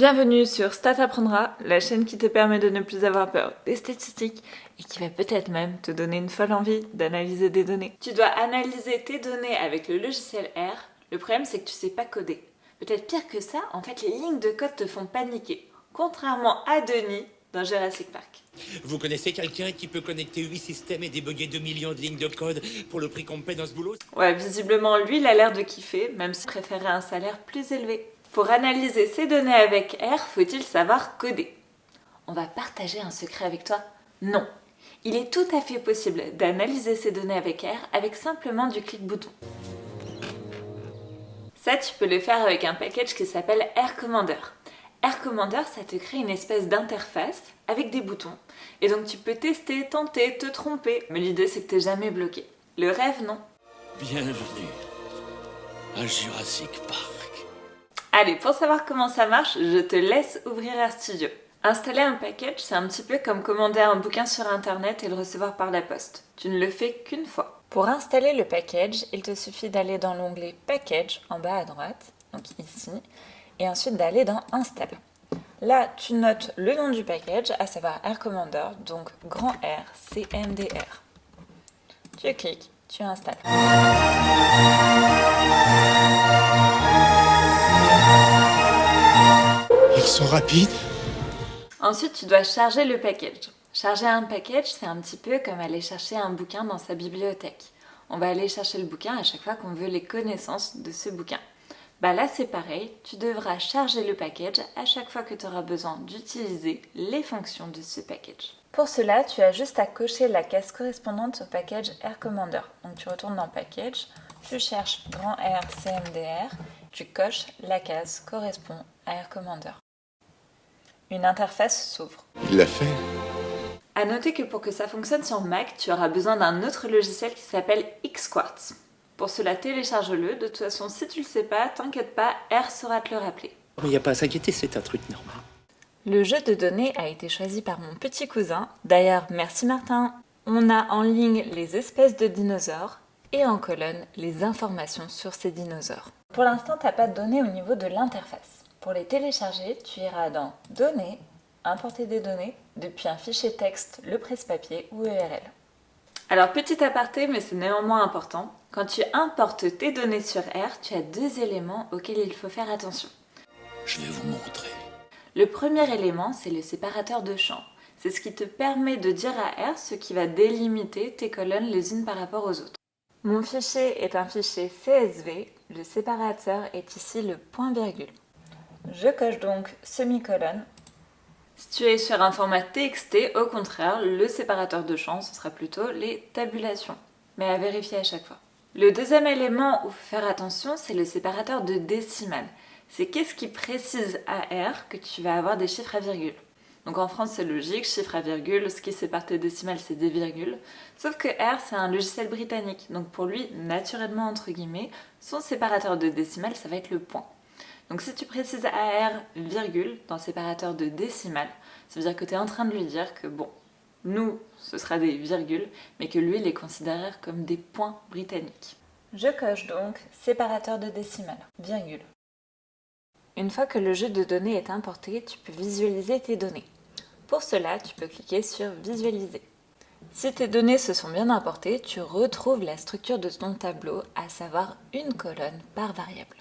Bienvenue sur Stat Apprendra, la chaîne qui te permet de ne plus avoir peur des statistiques et qui va peut-être même te donner une folle envie d'analyser des données. Tu dois analyser tes données avec le logiciel R. Le problème, c'est que tu sais pas coder. Peut-être pire que ça, en fait, les lignes de code te font paniquer. Contrairement à Denis dans Jurassic Park. Vous connaissez quelqu'un qui peut connecter 8 systèmes et débugger 2 millions de lignes de code pour le prix qu'on me paie dans ce boulot? Ouais, visiblement, lui, il a l'air de kiffer, même s'il préférait un salaire plus élevé. Pour analyser ces données avec R, faut-il savoir coder? On va partager un secret avec toi? Non. Il est tout à fait possible d'analyser ces données avec R avec simplement du clic-bouton. Ça, tu peux le faire avec un package qui s'appelle R Commander. R Commander, ça te crée une espèce d'interface avec des boutons. Et donc tu peux tester, tenter, te tromper. Mais l'idée, c'est que t'es jamais bloqué. Le rêve, non. Bienvenue à Jurassic Park. Allez, pour savoir comment ça marche, je te laisse ouvrir RStudio. Installer un package, c'est un petit peu comme commander un bouquin sur internet et le recevoir par la poste. Tu ne le fais qu'une fois. Pour installer le package, il te suffit d'aller dans l'onglet Package en bas à droite, donc ici, et ensuite d'aller dans Install. Là, tu notes le nom du package, à savoir R Commander, donc grand R, CMDR. Tu cliques, tu installes. Ils sont rapides. Ensuite, tu dois charger le package. Charger un package, c'est un petit peu comme aller chercher un bouquin dans sa bibliothèque. On va aller chercher le bouquin à chaque fois qu'on veut les connaissances de ce bouquin. Bah là, c'est pareil, tu devras charger le package à chaque fois que tu auras besoin d'utiliser les fonctions de ce package. Pour cela, tu as juste à cocher la case correspondante au package R Commander. Donc tu retournes dans Package, tu cherches grand R CMDR, tu coches la case correspond à R Commander. Une interface s'ouvre. Il l'a fait. À noter que pour que ça fonctionne sur Mac, tu auras besoin d'un autre logiciel qui s'appelle Xquartz. Pour cela, télécharge-le. De toute façon, si tu le sais pas, t'inquiète pas, R saura te le rappeler. Mais il n'y a pas à s'inquiéter, c'est un truc normal. Le jeu de données a été choisi par mon petit cousin. D'ailleurs, merci Martin. On a en ligne les espèces de dinosaures et en colonne les informations sur ces dinosaures. Pour l'instant, tu n'as pas de données au niveau de l'interface. Pour les télécharger, tu iras dans Données, Importer des données, depuis un fichier texte, le presse-papier ou URL. Alors, petit aparté, mais c'est néanmoins important, quand tu importes tes données sur R, tu as deux éléments auxquels il faut faire attention. Je vais vous montrer. Le premier élément, c'est le séparateur de champs. C'est ce qui te permet de dire à R ce qui va délimiter tes colonnes les unes par rapport aux autres. Mon fichier est un fichier CSV, le séparateur est ici le point-virgule. Je coche donc semi-colonne. Si tu es sur un format TXT, au contraire, le séparateur de champs, ce sera plutôt les tabulations, mais à vérifier à chaque fois. Le deuxième élément où il faut faire attention, c'est le séparateur de décimales. C'est qu'est-ce qui précise à R que tu vas avoir des chiffres à virgule. Donc en France, c'est logique, chiffres à virgule, ce qui sépare tes décimales, c'est des virgules. Sauf que R, c'est un logiciel britannique, donc pour lui, naturellement, entre guillemets, son séparateur de décimales, ça va être le point. Donc si tu précises AR, virgule, dans le séparateur de décimales, ça veut dire que tu es en train de lui dire que bon, nous, ce sera des virgules, mais que lui, les considère comme des points britanniques. Je coche donc séparateur de décimales, virgule. Une fois que le jeu de données est importé, tu peux visualiser tes données. Pour cela, tu peux cliquer sur Visualiser. Si tes données se sont bien importées, tu retrouves la structure de ton tableau, à savoir une colonne par variable.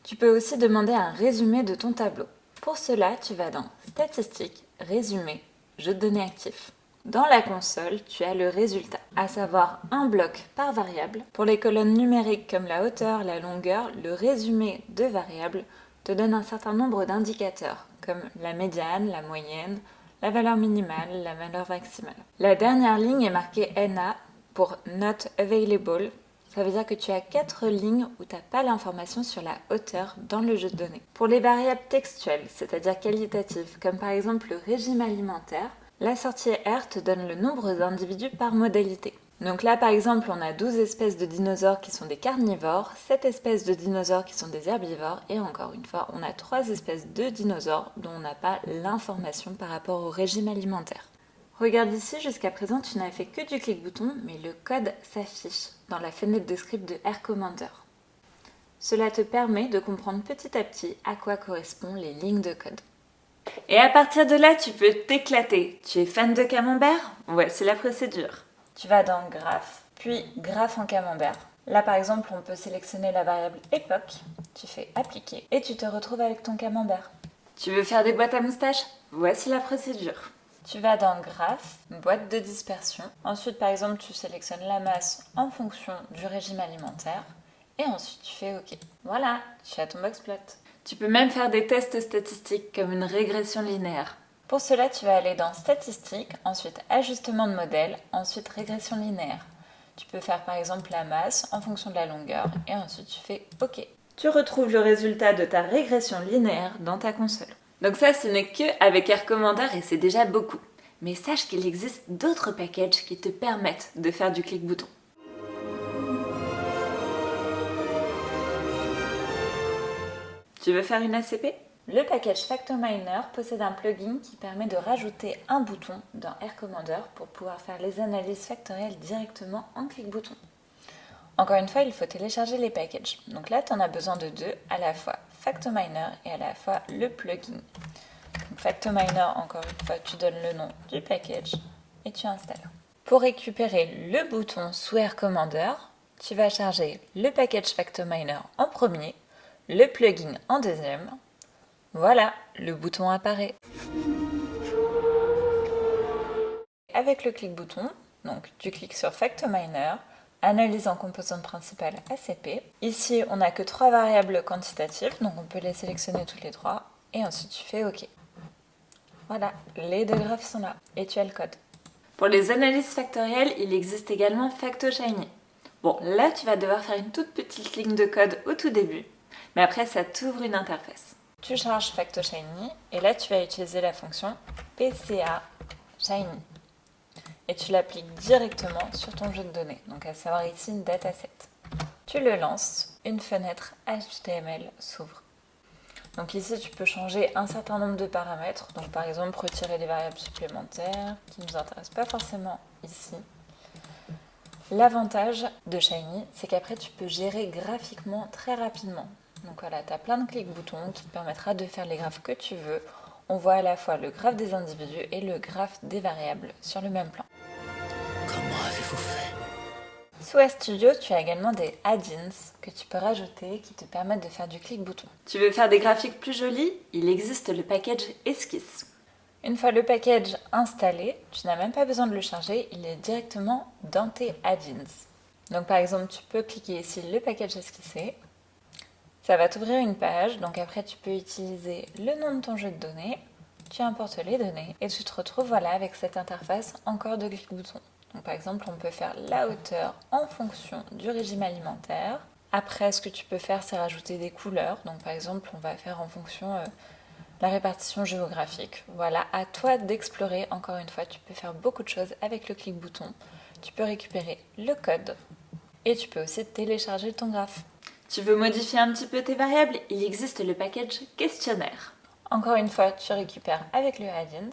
Tu peux aussi demander un résumé de ton tableau. Pour cela, tu vas dans Statistiques, Résumé, Jeu de données actif. Dans la console, tu as le résultat, à savoir un bloc par variable. Pour les colonnes numériques comme la hauteur, la longueur, le résumé de variables te donne un certain nombre d'indicateurs, comme la médiane, la moyenne, la valeur minimale, la valeur maximale. La dernière ligne est marquée NA pour Not Available. Ça veut dire que tu as 4 lignes où tu n'as pas l'information sur la hauteur dans le jeu de données. Pour les variables textuelles, c'est-à-dire qualitatives, comme par exemple le régime alimentaire, la sortie R te donne le nombre d'individus par modalité. Donc là, par exemple, on a 12 espèces de dinosaures qui sont des carnivores, 7 espèces de dinosaures qui sont des herbivores, et encore une fois, on a 3 espèces de dinosaures dont on n'a pas l'information par rapport au régime alimentaire. Regarde ici, jusqu'à présent, tu n'as fait que du clic-bouton, mais le code s'affiche dans la fenêtre de script de R Commander. Cela te permet de comprendre petit à petit à quoi correspondent les lignes de code. Et à partir de là, tu peux t'éclater. Tu es fan de camembert? Voici la procédure. Tu vas dans Graph, puis Graph en camembert. Là, par exemple, on peut sélectionner la variable époque. Tu fais appliquer et tu te retrouves avec ton camembert. Tu veux faire des boîtes à moustaches? Voici la procédure. Tu vas dans Graph, boîte de dispersion. Ensuite, par exemple, tu sélectionnes la masse en fonction du régime alimentaire. Et ensuite, tu fais OK. Voilà, tu as ton boxplot. Tu peux même faire des tests statistiques comme une régression linéaire. Pour cela, tu vas aller dans Statistiques, ensuite Ajustement de modèle, ensuite Régression linéaire. Tu peux faire par exemple la masse en fonction de la longueur et ensuite tu fais OK. Tu retrouves le résultat de ta régression linéaire dans ta console. Donc ça, ce n'est que avec Air Commander et c'est déjà beaucoup. Mais sache qu'il existe d'autres packages qui te permettent de faire du clic-bouton. Tu veux faire une ACP? Le package FactoMiner possède un plugin qui permet de rajouter un bouton dans Air Commander pour pouvoir faire les analyses factorielles directement en clic-bouton. Encore une fois, il faut télécharger les packages. Donc là, tu en as besoin de deux, à la fois FactoMiner et à la fois le plugin. Donc FactoMiner, encore une fois, tu donnes le nom du package et tu installes. Pour récupérer le bouton sous Air Commander, tu vas charger le package FactoMiner en premier, le plugin en deuxième. Voilà, le bouton apparaît. Avec le clic-bouton, donc tu cliques sur FactoMiner, analyse en composante principale ACP. Ici, on n'a que 3 variables quantitatives, donc on peut les sélectionner toutes les 3. Et ensuite, tu fais OK. Voilà, les deux graphes sont là et tu as le code. Pour les analyses factorielles, il existe également FactoShiny. Bon, là, tu vas devoir faire une toute petite ligne de code au tout début, mais après, ça t'ouvre une interface. Tu charges FactoShiny et là, tu vas utiliser la fonction PCA-Shiny. Et tu l'appliques directement sur ton jeu de données, donc à savoir ici une dataset. Tu le lances, une fenêtre HTML s'ouvre. Donc ici, tu peux changer un certain nombre de paramètres, donc par exemple retirer des variables supplémentaires qui ne nous intéressent pas forcément ici. L'avantage de Shiny, c'est qu'après tu peux gérer graphiquement très rapidement. Donc voilà, tu as plein de clics-boutons qui te permettra de faire les graphes que tu veux. On voit à la fois le graphe des individus et le graphe des variables sur le même plan. Comment avez-vous fait? Sous RStudio, tu as également des add-ins que tu peux rajouter qui te permettent de faire du clic-bouton. Tu veux faire des graphiques plus jolis? Il existe le package Esquisse. Une fois le package installé, tu n'as même pas besoin de le charger, il est directement dans tes add-ins. Donc par exemple, tu peux cliquer ici le package esquissé. Ça va t'ouvrir une page, donc après tu peux utiliser le nom de ton jeu de données, tu importes les données et tu te retrouves voilà, avec cette interface encore de clic-bouton. Donc par exemple, on peut faire la hauteur en fonction du régime alimentaire. Après, ce que tu peux faire, c'est rajouter des couleurs. Donc par exemple, on va faire en fonction la répartition géographique. Voilà, à toi d'explorer. Encore une fois, tu peux faire beaucoup de choses avec le clic-bouton. Tu peux récupérer le code et tu peux aussi télécharger ton graphe. Tu veux modifier un petit peu tes variables? Il existe le package questionnaire. Encore une fois, tu récupères avec le add-ins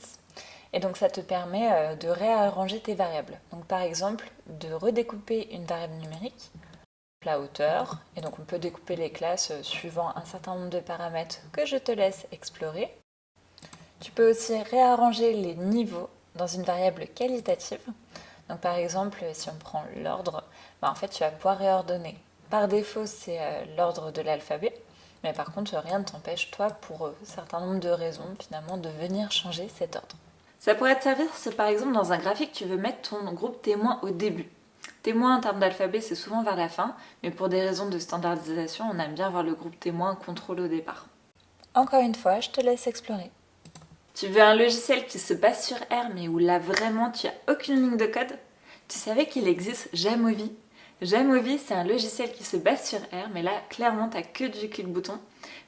et donc ça te permet de réarranger tes variables. Donc par exemple, de redécouper une variable numérique, la hauteur, et donc on peut découper les classes suivant un certain nombre de paramètres que je te laisse explorer. Tu peux aussi réarranger les niveaux dans une variable qualitative. Donc par exemple, si on prend l'ordre, en fait tu vas pouvoir réordonner. Par défaut, c'est l'ordre de l'alphabet, mais par contre, rien ne t'empêche, toi, pour un certain nombre de raisons, finalement, de venir changer cet ordre. Ça pourrait te servir si, par exemple, dans un graphique, tu veux mettre ton groupe témoin au début. Témoin en termes d'alphabet, c'est souvent vers la fin, mais pour des raisons de standardisation, on aime bien avoir le groupe témoin contrôlé au départ. Encore une fois, je te laisse explorer. Tu veux un logiciel qui se base sur R, mais où là, vraiment, tu n'as aucune ligne de code? Tu savais qu'il existe Jamovi? Jamovi, c'est un logiciel qui se base sur R, mais là, clairement, tu n'as que du clic-bouton.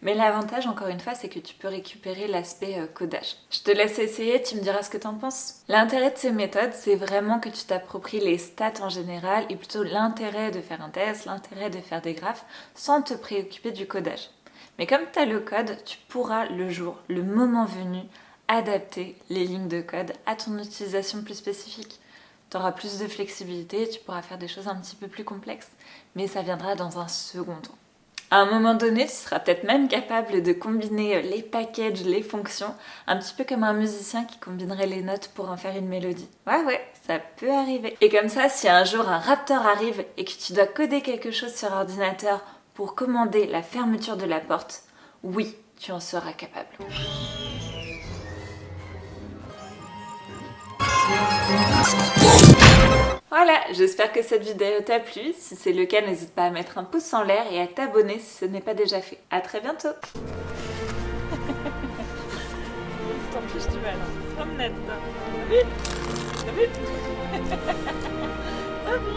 Mais l'avantage, encore une fois, c'est que tu peux récupérer l'aspect codage. Je te laisse essayer, tu me diras ce que tu en penses. L'intérêt de ces méthodes, c'est vraiment que tu t'appropries les stats en général, et plutôt l'intérêt de faire un test, l'intérêt de faire des graphes, sans te préoccuper du codage. Mais comme tu as le code, tu pourras le jour, le moment venu, adapter les lignes de code à ton utilisation plus spécifique. Tu auras plus de flexibilité, tu pourras faire des choses un petit peu plus complexes, mais ça viendra dans un second temps. À un moment donné, tu seras peut-être même capable de combiner les packages, les fonctions, un petit peu comme un musicien qui combinerait les notes pour en faire une mélodie. Ouais, ça peut arriver. Et comme ça, si un jour un Raptor arrive et que tu dois coder quelque chose sur ordinateur pour commander la fermeture de la porte, oui, tu en seras capable. Voilà, j'espère que cette vidéo t'a plu. Si c'est le cas, n'hésite pas à mettre un pouce en l'air et à t'abonner si ce n'est pas déjà fait. À très bientôt. T'en fiches du mal, hein. Promenade, t'as vu? T'as vu? T'as vu?